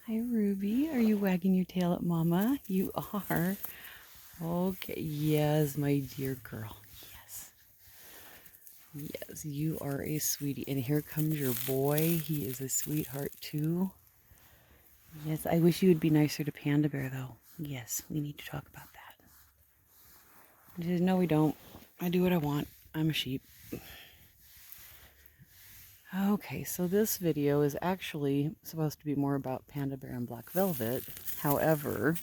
Hi, Ruby. Are you wagging your tail at Mama? You are. Okay. Yes, my dear girl. Yes. Yes, you are a sweetie. And here comes your boy. He is a sweetheart, too. Yes, I wish you would be nicer to Panda Bear, though. Yes, we need to talk about that. He says, no, we don't. I do what I want. I'm a sheep. Okay, so this video is actually supposed to be more about Panda Bear and Black Velvet. However,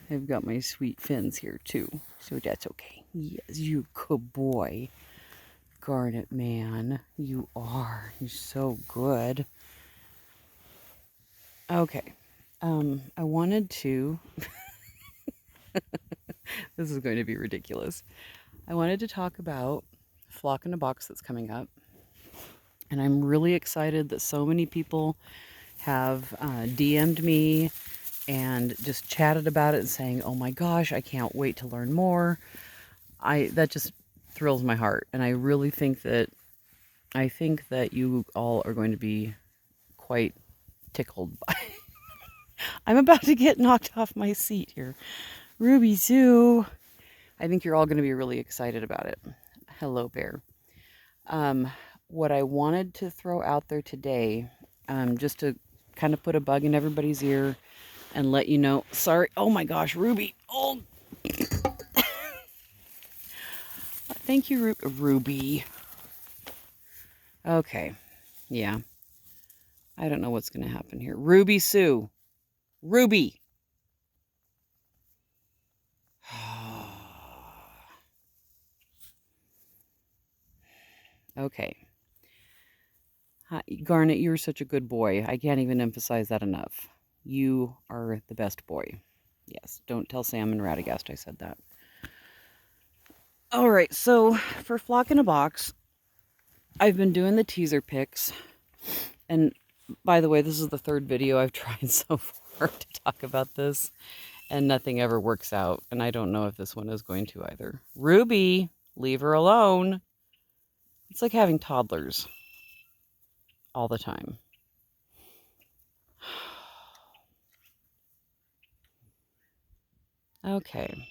I've got my sweet fins here too, so that's okay. Yes, you good boy, Garnet Man. You are. You're so good. Okay, I wanted to. This is going to be ridiculous. I wanted to talk about Flock in a Box that's coming up, and I'm really excited that so many people have DM'd me and just chatted about it and saying, "Oh my gosh, I can't wait to learn more." That just thrills my heart, and I really think that you all are going to be quite tickled by. I'm about to get knocked off my seat here. Ruby Sue. I think you're all going to be really excited about it. Hello, Bear. What I wanted to throw out there today, just to kind of put a bug in everybody's ear and let you know. Sorry. Oh my gosh, Ruby. Oh, thank you, Ruby. Okay. Yeah. I don't know what's going to happen here. Ruby Sue. Ruby. Okay. Hi, Garnet, you're such a good boy. I can't even emphasize that enough. You are the best boy. Yes, don't tell Sam and Radagast I said that. All right, so for Flock in a Box, I've been doing the teaser pics. And by the way, this is the third video I've tried so far to talk about this, and nothing ever works out. And I don't know if this one is going to either. Ruby, leave her alone. It's like having toddlers all the time. Okay.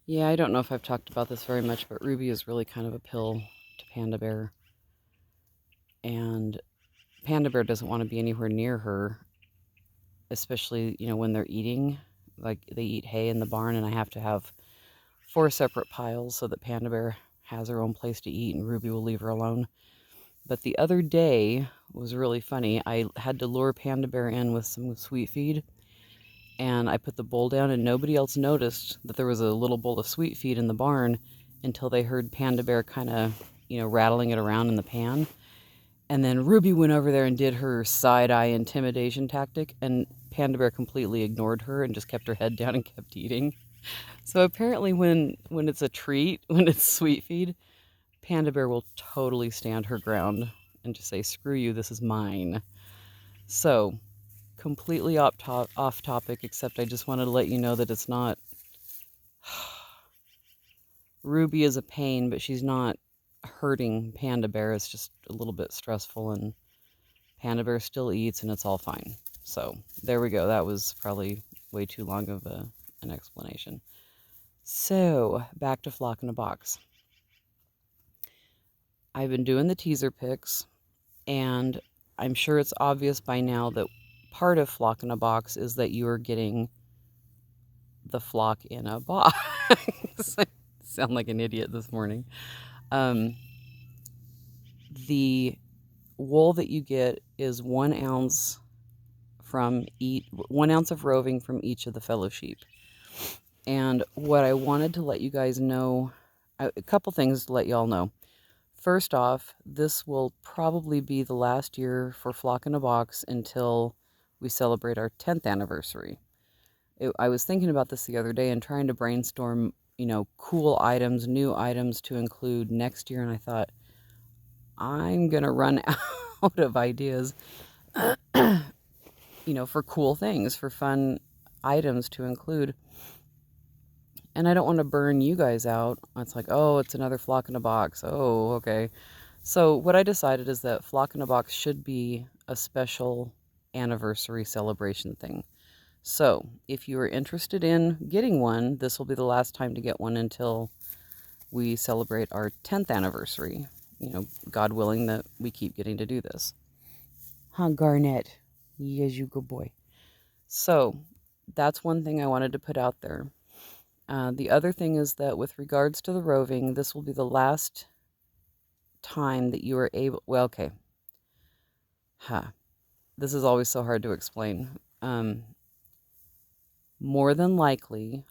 Yeah, I don't know if I've talked about this very much, but Ruby is really kind of a pill to Panda Bear. And Panda Bear doesn't want to be anywhere near her, especially, when they're eating. Like, they eat hay in the barn, and I have to have 4 separate piles so that Panda Bear has her own place to eat, and Ruby will leave her alone. But the other day was really funny. I had to lure Panda Bear in with some sweet feed, and I put the bowl down, and nobody else noticed that there was a little bowl of sweet feed in the barn until they heard Panda Bear kind of, rattling it around in the pan. And then Ruby went over there and did her side-eye intimidation tactic, and Panda Bear completely ignored her and just kept her head down and kept eating. So apparently when it's a treat, when it's sweet feed, Panda Bear will totally stand her ground and just say, "Screw you, this is mine." So, completely off topic, except I just wanted to let you know that it's not... Ruby is a pain, but she's not hurting Panda Bear. It's just a little bit stressful, and Panda Bear still eats, and it's all fine. So, there we go. That was probably way too long of an explanation. So, back to Flock in a Box. I've been doing the teaser pics, and I'm sure it's obvious by now that part of Flock in a Box is that you are getting the flock in a box. I sound like an idiot this morning. The wool that you get is 1 ounce from 1 ounce of roving from each of the fellow sheep. And what I wanted to let you guys know, a couple things to let y'all know. First off, this will probably be the last year for Flock in a Box until we celebrate our 10th anniversary. I was thinking about this the other day and trying to brainstorm, cool items, new items to include next year, and I thought, I'm going to run out of ideas, for cool things, for fun items to include. And I don't want to burn you guys out. It's like, oh, it's another Flock in a Box. Oh, okay. So what I decided is that Flock in a Box should be a special anniversary celebration thing. So if you are interested in getting one, this will be the last time to get one until we celebrate our 10th anniversary. God willing that we keep getting to do this. Huh, Garnet? Yes, you good boy. So that's one thing I wanted to put out there. The other thing is that with regards to the roving, this will be the last time that you are able. Well, okay. This is always so hard to explain. More than likely,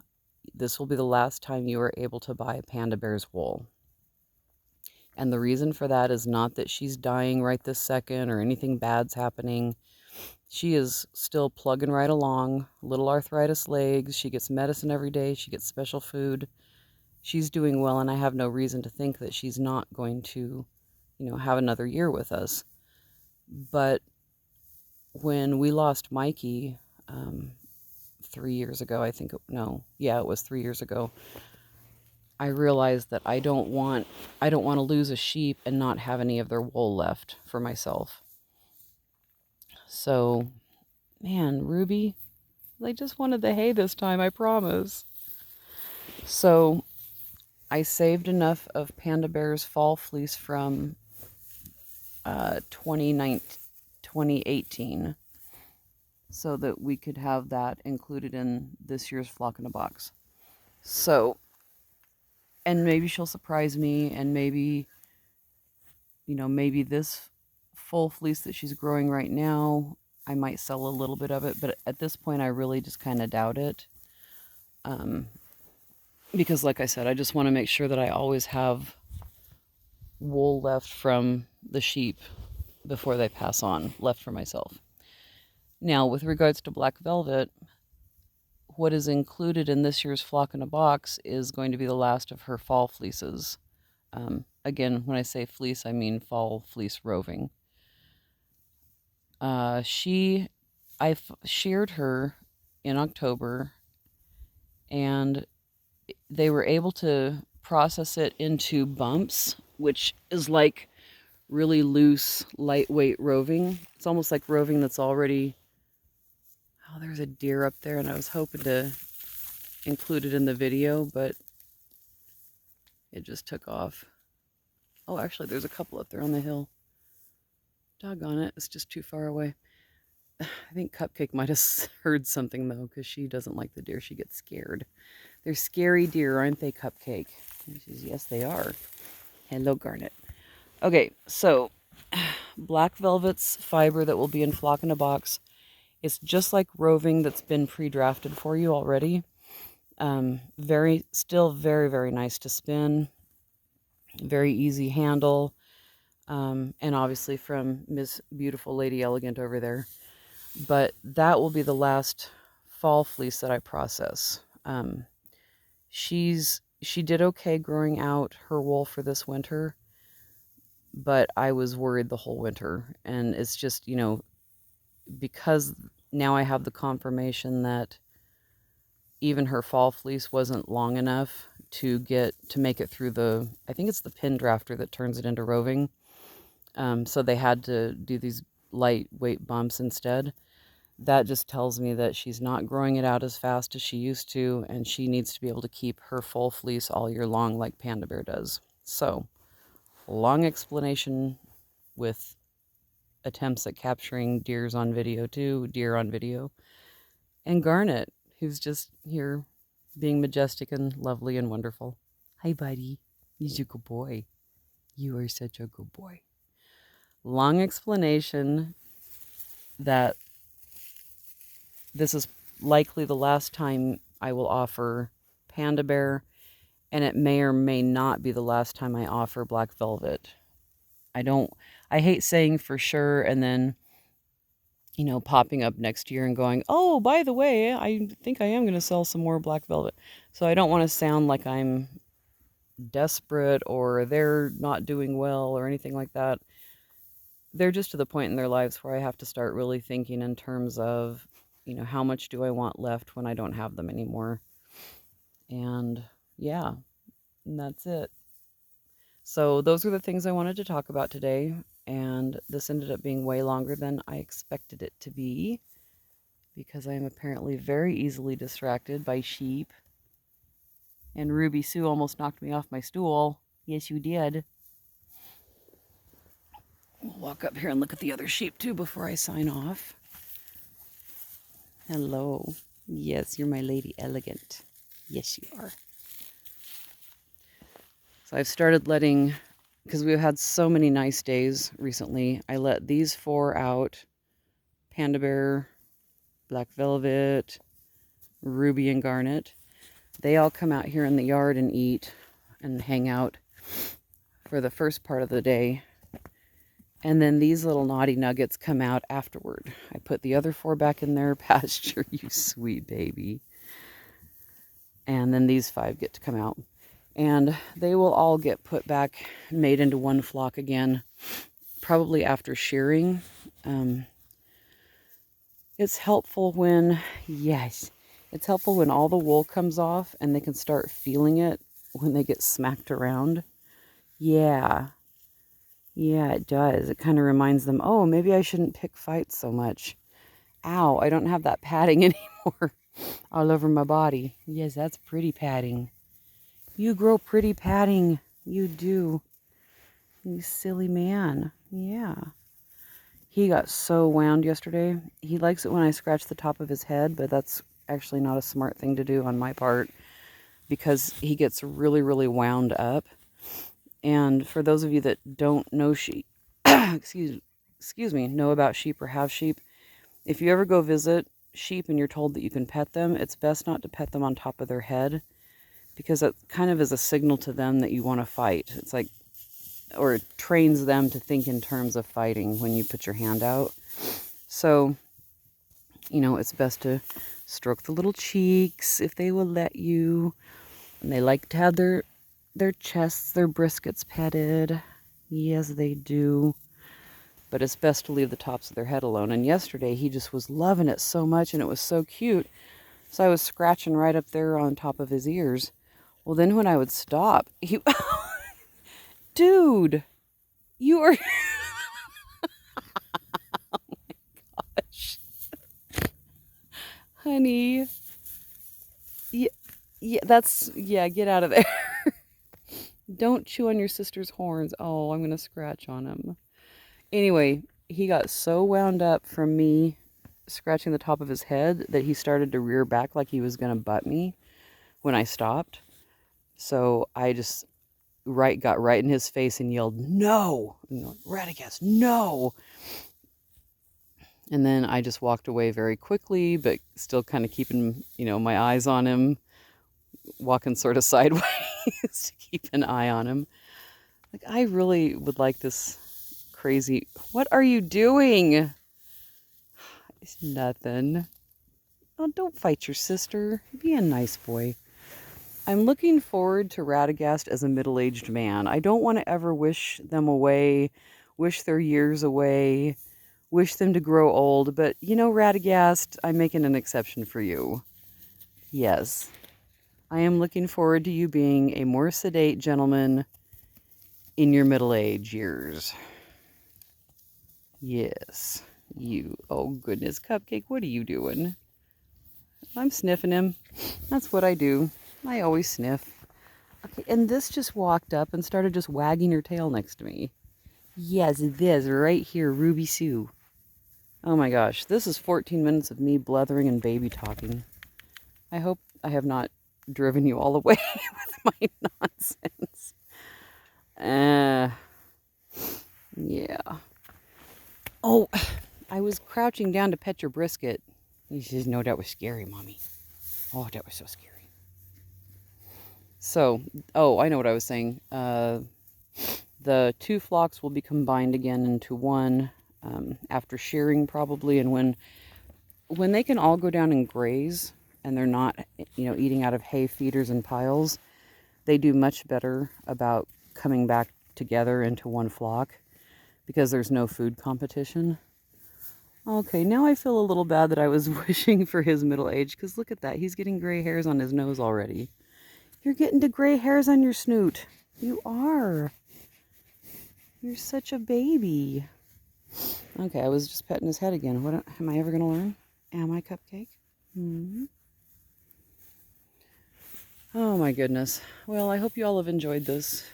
this will be the last time you are able to buy Panda Bear's wool. And the reason for that is not that she's dying right this second or anything bad's happening. She is still plugging right along, little arthritis legs. She gets medicine every day. She gets special food. She's doing well, and I have no reason to think that she's not going to, have another year with us. But when we lost Mikey 3 years ago, I think, no, yeah, it was 3 years ago, I realized that I don't want to lose a sheep and not have any of their wool left for myself. So, man, Ruby, I just wanted the hay this time, I promise. So, I saved enough of Panda Bear's fall fleece from 2018 so that we could have that included in this year's Flock in a Box. So, and maybe she'll surprise me, and maybe this full fleece that she's growing right now, I might sell a little bit of it, but at this point I really just kind of doubt it. Because like I said, I just want to make sure that I always have wool left from the sheep before they pass on, left for myself. Now, with regards to black velvet, what is included in this year's Flock in a Box is going to be the last of her fall fleeces. Again, when I say fleece, I mean fall fleece roving. I sheared her in October, and they were able to process it into bumps, which is like really loose, lightweight roving. It's almost like roving that's already... Oh, there's a deer up there, and I was hoping to include it in the video, but it just took off. Oh, actually, there's a couple up there on the hill. Doggone it, it's just too far away. I think Cupcake might have heard something, though, because she doesn't like the deer. She gets scared. They're scary deer, aren't they, Cupcake? And she says, yes, they are. Hello, Garnet. Okay, so black velvet's fiber that will be in Flock in a Box is just like roving that's been pre-drafted for you already. Still very, very nice to spin. Very easy handle. And obviously from Miss Beautiful Lady Elegant over there. But that will be the last fall fleece that I process. She did okay growing out her wool for this winter, but I was worried the whole winter. And it's just, because now I have the confirmation that even her fall fleece wasn't long enough to make it through I think it's the pin drafter that turns it into roving. So they had to do these lightweight bumps instead. That just tells me that she's not growing it out as fast as she used to, and she needs to be able to keep her full fleece all year long like Panda Bear does. So, long explanation with attempts at capturing deer on video, and Garnet, who's just here being majestic and lovely and wonderful. Hi, buddy. He's a good boy. You are such a good boy. Long explanation that this is likely the last time I will offer Panda Bear, and it may or may not be the last time I offer Black Velvet. I hate saying for sure and then, popping up next year and going, oh, by the way, I think I am going to sell some more Black Velvet. So I don't want to sound like I'm desperate or they're not doing well or anything like that. They're just to the point in their lives where I have to start really thinking in terms of, how much do I want left when I don't have them anymore? And yeah, and that's it. So those are the things I wanted to talk about today, and this ended up being way longer than I expected it to be because I am apparently very easily distracted by sheep. And Ruby Sue almost knocked me off my stool. Yes, you did. We'll walk up here and look at the other sheep too before I sign off. Hello. Yes, you're my Lady Elegant. Yes, you are. So I've started letting, because we've had so many nice days recently, I let these 4 out. Panda Bear, Black Velvet, Ruby and Garnet. They all come out here in the yard and eat and hang out for the first part of the day. And then these little naughty nuggets come out afterward. I put the other 4 back in their pasture, you sweet baby. And then these 5 get to come out. And they will all get put back, made into one flock again, probably after shearing. It's helpful when, yes, it's helpful when all the wool comes off and they can start feeling it when they get smacked around. Yeah, it does. It kind of reminds them, oh, maybe I shouldn't pick fights so much. Ow, I don't have that padding anymore all over my body. Yes, that's pretty padding. You grow pretty padding. You do. You silly man. Yeah. He got so wound yesterday. He likes it when I scratch the top of his head, but that's actually not a smart thing to do on my part because he gets really, really wound up. And for those of you that don't know sheep, excuse me, know about sheep or have sheep, if you ever go visit sheep and you're told that you can pet them, it's best not to pet them on top of their head because that kind of is a signal to them that you want to fight. It's like, or it trains them to think in terms of fighting when you put your hand out. So, you know, it's best to stroke the little cheeks if they will let you. And they like to have their chests, their briskets petted. Yes, they do. But it's best to leave the tops of their head alone. And yesterday he just was loving it so much and it was so cute. So I was scratching right up there on top of his ears. Well, then when I would stop, he... Dude, you are... Oh my gosh. Honey. Yeah, that's... Yeah, get out of there. Don't chew on your sister's horns. Oh, I'm going to scratch on him. Anyway, he got so wound up from me scratching the top of his head that he started to rear back like he was going to butt me when I stopped. So I just got right in his face and yelled, no! Radagast, no! And then I just walked away very quickly, but still kind of keeping, my eyes on him, walking sort of sideways to keep an eye on him. Like, I really would like this crazy... What are you doing? It's nothing. Oh, don't fight your sister. Be a nice boy. I'm looking forward to Radagast as a middle-aged man. I don't want to ever wish them away, wish their years away, wish them to grow old. But, Radagast, I'm making an exception for you. Yes. I am looking forward to you being a more sedate gentleman in your middle-age years. Yes. You. Oh, goodness. Cupcake, what are you doing? I'm sniffing him. That's what I do. I always sniff. Okay, and this just walked up and started just wagging her tail next to me. Yes, this right here, Ruby Sue. Oh my gosh, this is 14 minutes of me blethering and baby talking. I hope I have not driven you all away with my nonsense. Yeah. Oh, I was crouching down to pet your brisket. He says, no, that was scary, Mommy. Oh, that was so scary. So, I know what I was saying. The 2 flocks will be combined again into one after shearing probably. And when they can all go down and graze and they're not, eating out of hay feeders and piles, they do much better about coming back together into one flock because there's no food competition. Okay, now I feel a little bad that I was wishing for his middle age because look at that. He's getting gray hairs on his nose already. You're getting to gray hairs on your snoot. You are. You're such a baby. Okay, I was just petting his head again. What am I ever going to learn? Am I Cupcake? Hmm. Oh my goodness. Well, I hope you all have enjoyed this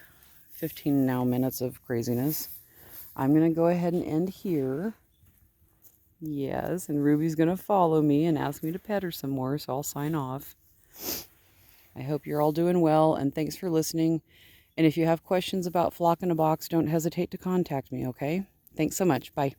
15 now minutes of craziness. I'm going to go ahead and end here. Yes, and Ruby's going to follow me and ask me to pet her some more, so I'll sign off. I hope you're all doing well, and thanks for listening. And if you have questions about Flock in a Box, don't hesitate to contact me, okay? Thanks so much. Bye.